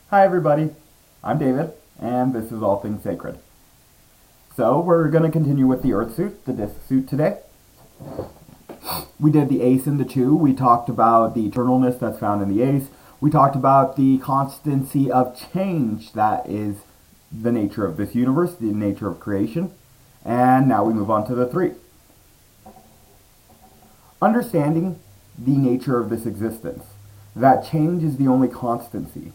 Hi everybody, I'm David, and this is All Things Sacred. So we're going to continue with the Earth suit, the disc suit today. We did the ace and the two. We talked about the eternalness that's found in the ace. We talked about the constancy of change that is the nature of this universe, the nature of creation. And now we move on to the three. Understanding the nature of this existence, that change is the only constancy.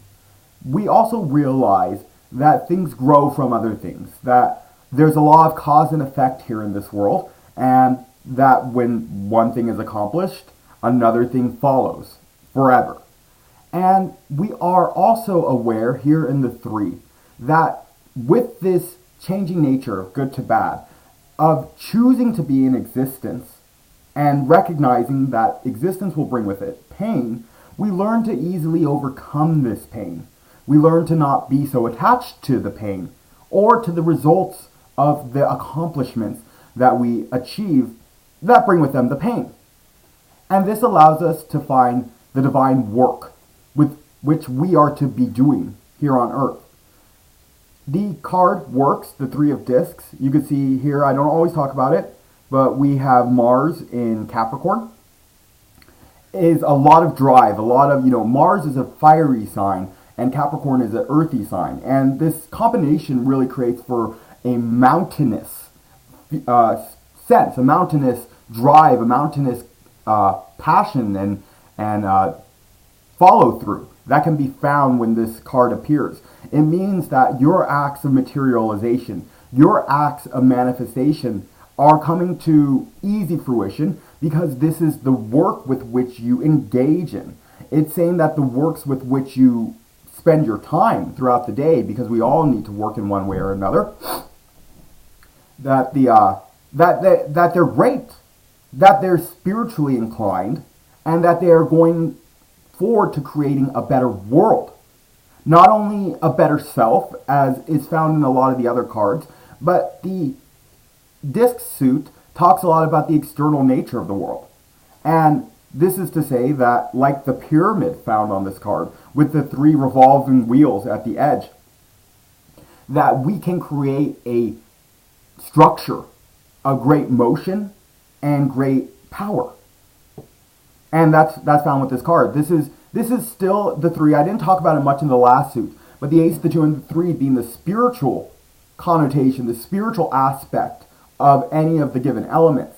We also realize that things grow from other things, that there's a law of cause and effect here in this world, and that when one thing is accomplished, another thing follows forever. And we are also aware here in the three that with this changing nature of good to bad, of choosing to be in existence and recognizing that existence will bring with it pain, we learn to easily overcome this pain. We learn to not be so attached to the pain or to the results of the accomplishments that we achieve that bring with them the pain. And this allows us to find the divine work with which we are to be doing here on earth. The card works, the three of discs. You can see here, I don't always talk about it, but we have Mars in Capricorn. Is a lot of drive, a lot of, Mars is a fiery sign and Capricorn is an earthy sign. And this combination really creates for a mountainous sense, a mountainous drive, a mountainous passion and follow through that can be found when this card appears. It means that your acts of materialization, your acts of manifestation are coming to easy fruition because this is the work with which you engage in. It's saying that the works with which you spend your time throughout the day, because we all need to work in one way or another, that they're great, that they're spiritually inclined, and that they are going forward to creating a better world. Not only a better self, as is found in a lot of the other cards, but the disc suit talks a lot about the external nature of the world. And this is to say that, like the pyramid found on this card, with the three revolving wheels at the edge, that we can create a structure, a great motion, and great power. And that's found with this card. This is still the three. I didn't talk about it much in the last suit, but the ace, the two, and the three being the spiritual connotation, the spiritual aspect of any of the given elements.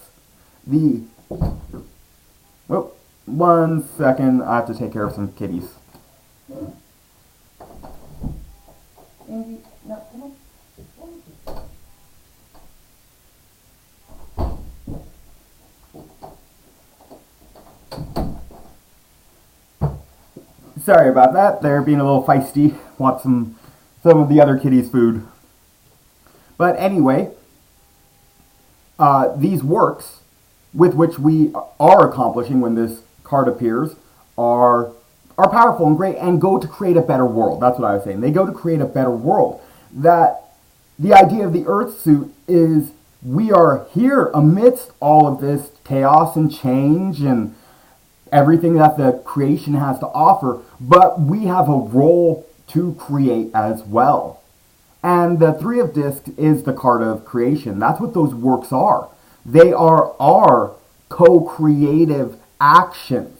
One second, I have to take care of some kitties. Andy, no, come on. Sorry about that. They're being a little feisty. Want some of the other kitties' food. But anyway, these works with which we are accomplishing when this card appears are powerful and great and go to create a better world. That's what I was saying. They go to create a better world. That the idea of the Earth suit is we are here amidst all of this chaos and change and everything that the creation has to offer, but we have a role to create as well. And the three of discs is the card of creation. That's what those works are. They are our co-creative actions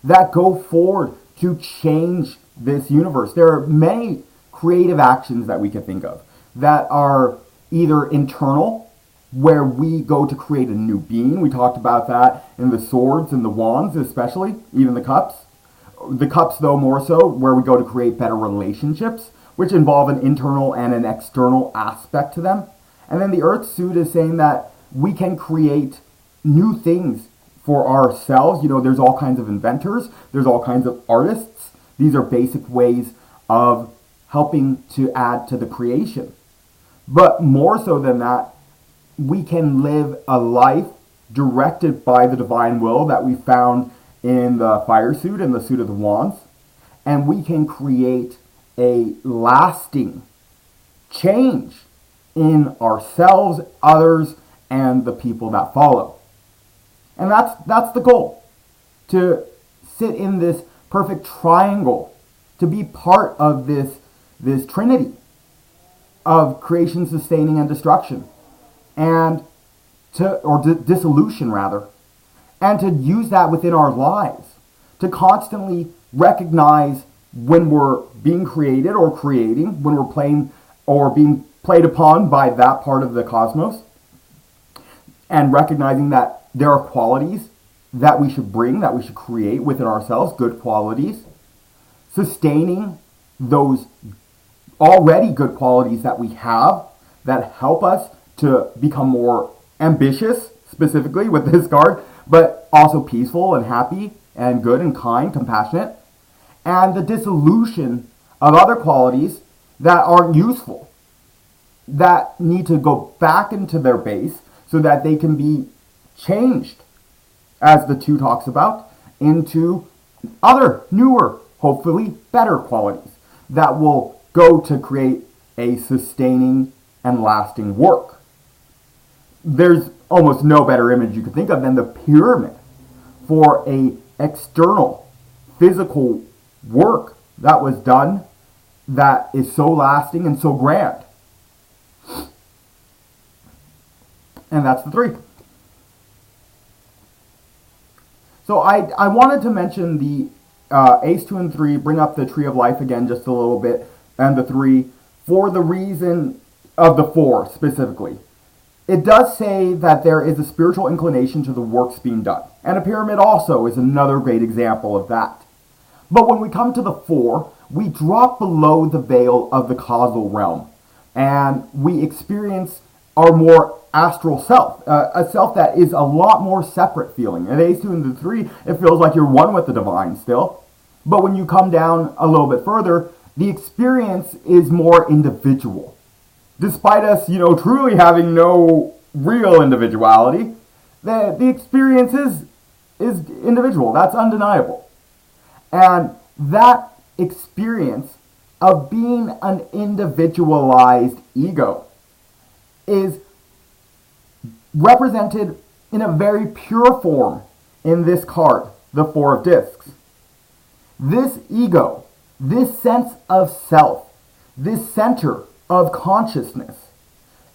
that go forward to change this universe. There are many creative actions that we can think of that are either internal, where we go to create a new being. We talked about that in the swords and the wands especially, even the cups. The cups, though, more so, where we go to create better relationships, which involve an internal and an external aspect to them. And then the earth suit is saying that we can create new things for ourselves. There's all kinds of inventors. There's all kinds of artists. These are basic ways of helping to add to the creation. But more so than that, we can live a life directed by the divine will that we found in the fire suit and the suit of the wands. And we can create a lasting change in ourselves, others, and the people that follow. And that's the goal. To sit in this perfect triangle to be part of this trinity of creation, sustaining, and destruction, and dissolution rather, and to use that within our lives, to constantly recognize when we're being created or creating, when we're playing or being played upon by that part of the cosmos, and recognizing that there are qualities that we should bring, that we should create within ourselves, good qualities, sustaining those already good qualities that we have that help us to become more ambitious, specifically with this card, but also peaceful and happy and good and kind, compassionate, and the dissolution of other qualities that aren't useful, that need to go back into their base so that they can be changed, as the 2 talks about, into other, newer, hopefully better qualities that will go to create a sustaining and lasting work. There's almost no better image you could think of than the pyramid for a external physical work that was done that is so lasting and so grand. And that's the 3. So I wanted to mention the Ace, 2, and 3, bring up the Tree of Life again just a little bit, and the 3, for the reason of the 4 specifically. It does say that there is a spiritual inclination to the works being done. And a pyramid also is another great example of that. But when we come to the 4, we drop below the veil of the causal realm. And we experience our more astral self. A self that is a lot more separate feeling. At Ace, 2, and the 3, it feels like you're one with the divine still. But when you come down a little bit further, the experience is more individual. Despite us, truly having no real individuality, the experience is individual. That's undeniable. And that experience of being an individualized ego is represented in a very pure form in this card, the 4 of Discs. This ego, this sense of self, this center of consciousness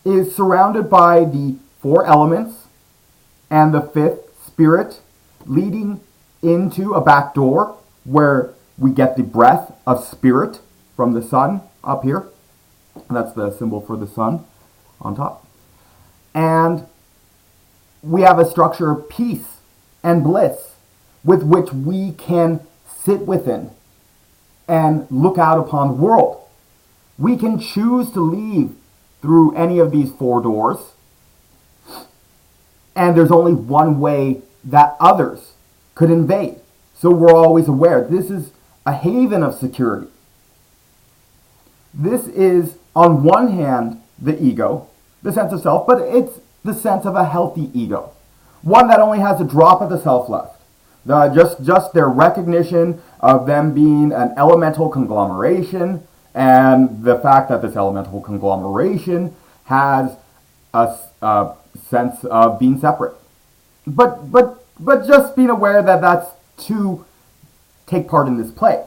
is surrounded by the 4 elements and the 5th spirit, leading into a back door where we get the breath of spirit from the sun up here. That's the symbol for the sun on top. And we have a structure of peace and bliss with which we can sit within and look out upon the world. We can choose to leave through any of these 4 doors, and there's only one way that others could invade. So we're always aware. This is a haven of security. This is, on one hand, the ego, the sense of self, but it's the sense of a healthy ego. One that only has a drop of the self left. Just their recognition of them being an elemental conglomeration, and the fact that this elemental conglomeration has a sense of being separate. But just being aware that that's to take part in this play.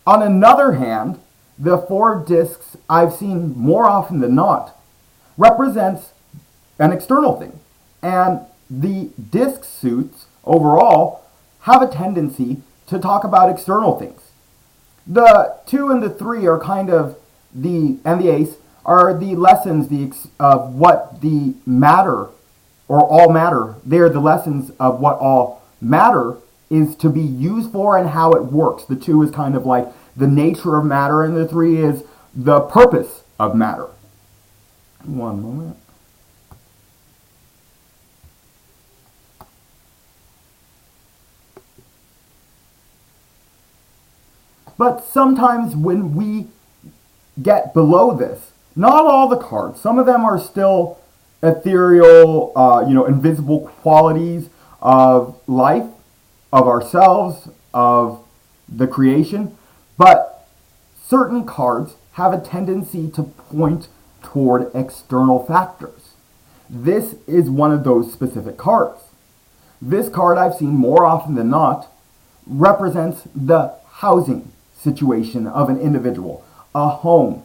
On another hand, the 4 discs I've seen more often than not represents an external thing. And the disc suits overall have a tendency to talk about external things. The 2 and the 3 are kind of and the Ace are the lessons of what the matter, or all matter. They're the lessons of what all matter is to be used for and how it works. The 2 is kind of like the nature of matter, and the 3 is the purpose of matter. One moment. But sometimes when we get below this, not all the cards, some of them are still ethereal, invisible qualities of life, of ourselves, of the creation, but certain cards have a tendency to point toward external factors. This is one of those specific cards. This card I've seen more often than not represents the housing situation of an individual, a home.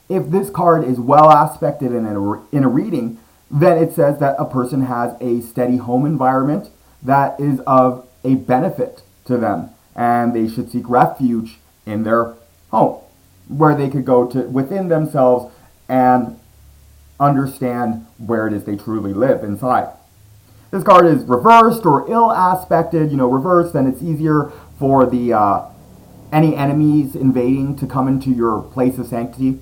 If this card is well aspected in a reading, then it says that a person has a steady home environment that is of a benefit to them, and they should seek refuge in their home, where they could go to within themselves and understand where it is they truly live inside. This card is reversed or ill aspected. Reversed, then it's easier for the any enemies invading to come into your place of sanctity.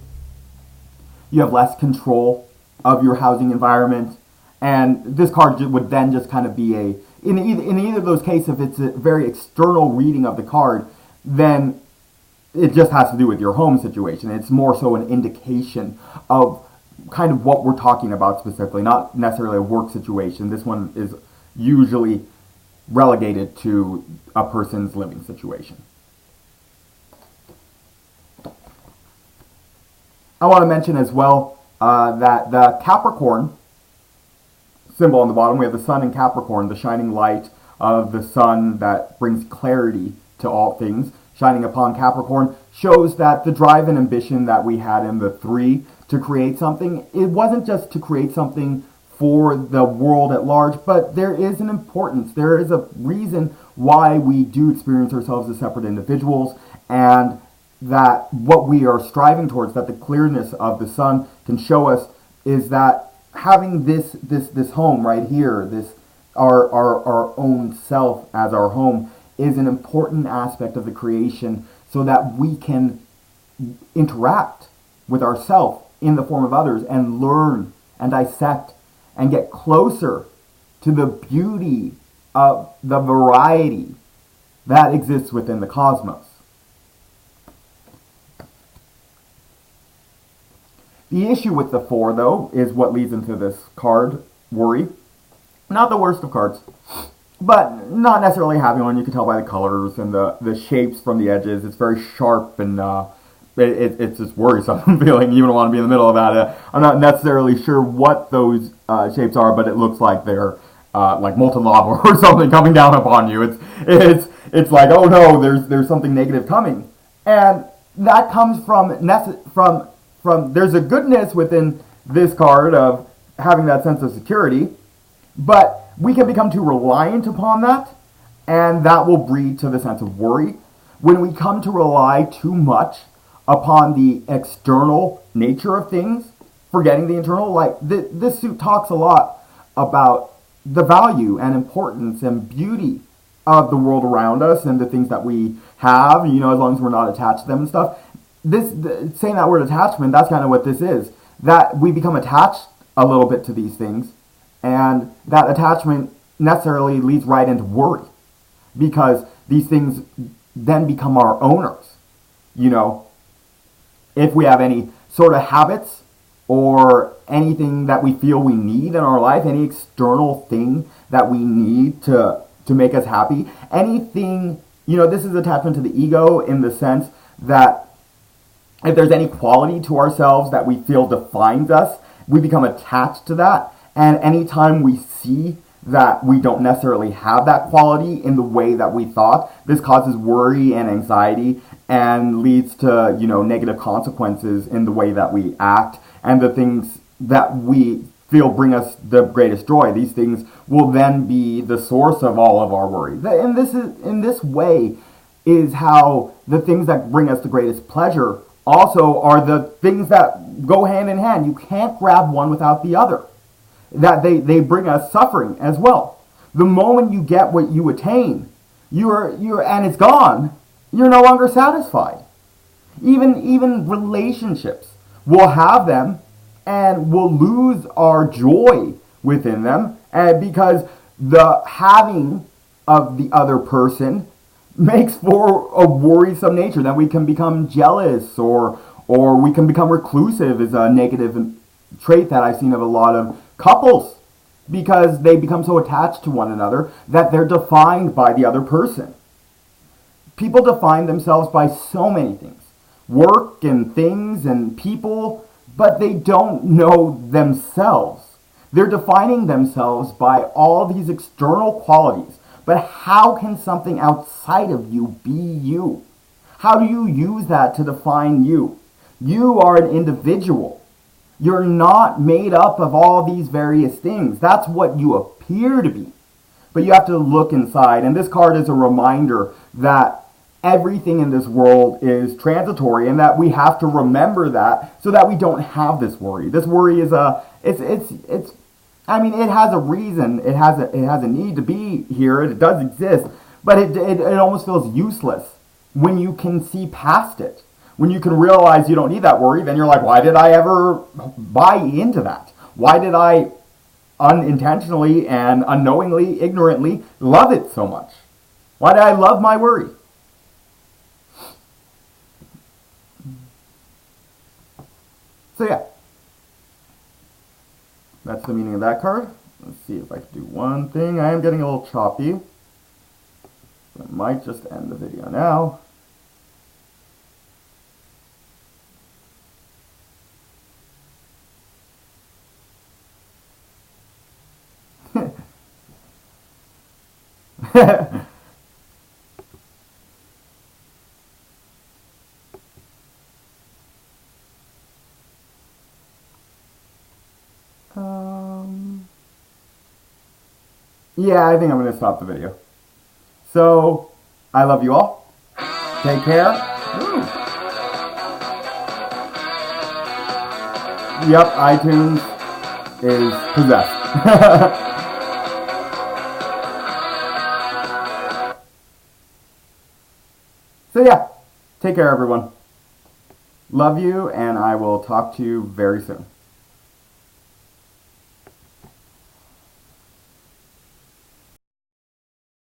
You have less control of your housing environment, and this card would then just kind of be in either of those cases, if it's a very external reading of the card, then it just has to do with your home situation. It's more so an indication of kind of what we're talking about specifically, not necessarily a work situation. This one is usually relegated to a person's living situation. I want to mention as well that the Capricorn symbol on the bottom, we have the sun in Capricorn, the shining light of the sun that brings clarity to all things, shining upon Capricorn, shows that the drive and ambition that we had in the 3 to create something, it wasn't just to create something for the world at large, but there is an importance, there is a reason why we do experience ourselves as separate individuals, and that what we are striving towards, that the clearness of the sun can show us, is that having this home right here, this our own self as our home, is an important aspect of the creation, so that we can interact with ourselves in the form of others and learn and dissect and get closer to the beauty of the variety that exists within the cosmos. The issue with the 4, though, is what leads into this card, worry. Not the worst of cards, but not necessarily a happy one. You can tell by the colors and the shapes from the edges. It's very sharp, and it's just worrisome feeling. You don't want to be in the middle of that. I'm not necessarily sure what those shapes are, but it looks like they're like molten lava or something coming down upon you. It's like, oh no, there's something negative coming, and that comes from there's a goodness within this card of having that sense of security, but we can become too reliant upon that, and that will breed to the sense of worry. When we come to rely too much upon the external nature of things, forgetting the internal, like this suit talks a lot about the value and importance and beauty of the world around us and the things that we have, as long as we're not attached to them and stuff. Saying that word attachment, that's kind of what this is. That we become attached a little bit to these things, and that attachment necessarily leads right into worry, because these things then become our owners. If we have any sort of habits or anything that we feel we need in our life, any external thing that we need to make us happy, anything, this is attachment to the ego in the sense that if there's any quality to ourselves that we feel defines us, we become attached to that. And anytime we see that we don't necessarily have that quality in the way that we thought, this causes worry and anxiety and leads to, negative consequences in the way that we act and the things that we feel bring us the greatest joy. These things will then be the source of all of our worry. And in this way is how the things that bring us the greatest pleasure also are the things that go hand in hand. You can't grab one without the other. That they bring us suffering as well. The moment you get what you attain, you're and it's gone, you're no longer satisfied. Even relationships, we'll have them and we'll lose our joy within them, and because the having of the other person makes for a worrisome nature. Then we can become jealous, or we can become reclusive, is a negative trait that I've seen of a lot of couples, because they become so attached to one another that they're defined by the other person. People define themselves by so many things, work and things and people, but they don't know themselves. They're defining themselves by all these external qualities. But how can something outside of you be you? How do you use that to define you? You are an individual. You're not made up of all these various things. That's what you appear to be. But you have to look inside. And this card is a reminder that everything in this world is transitory and that we have to remember that so that we don't have this worry. This worry is it's I mean, it has a reason. It has a need to be here. It does exist. But it almost feels useless when you can see past it. When you can realize you don't need that worry, then you're like, why did I ever buy into that? Why did I unintentionally and unknowingly, ignorantly love it so much? Why did I love my worry? So yeah, that's the meaning of that card. Let's see if I can do one thing. I am getting a little choppy. I might just end the video now. Yeah, I think I'm going to stop the video. So, I love you all. Take care. Woo. Yep, iTunes is possessed. So yeah, take care everyone. Love you, and I will talk to you very soon.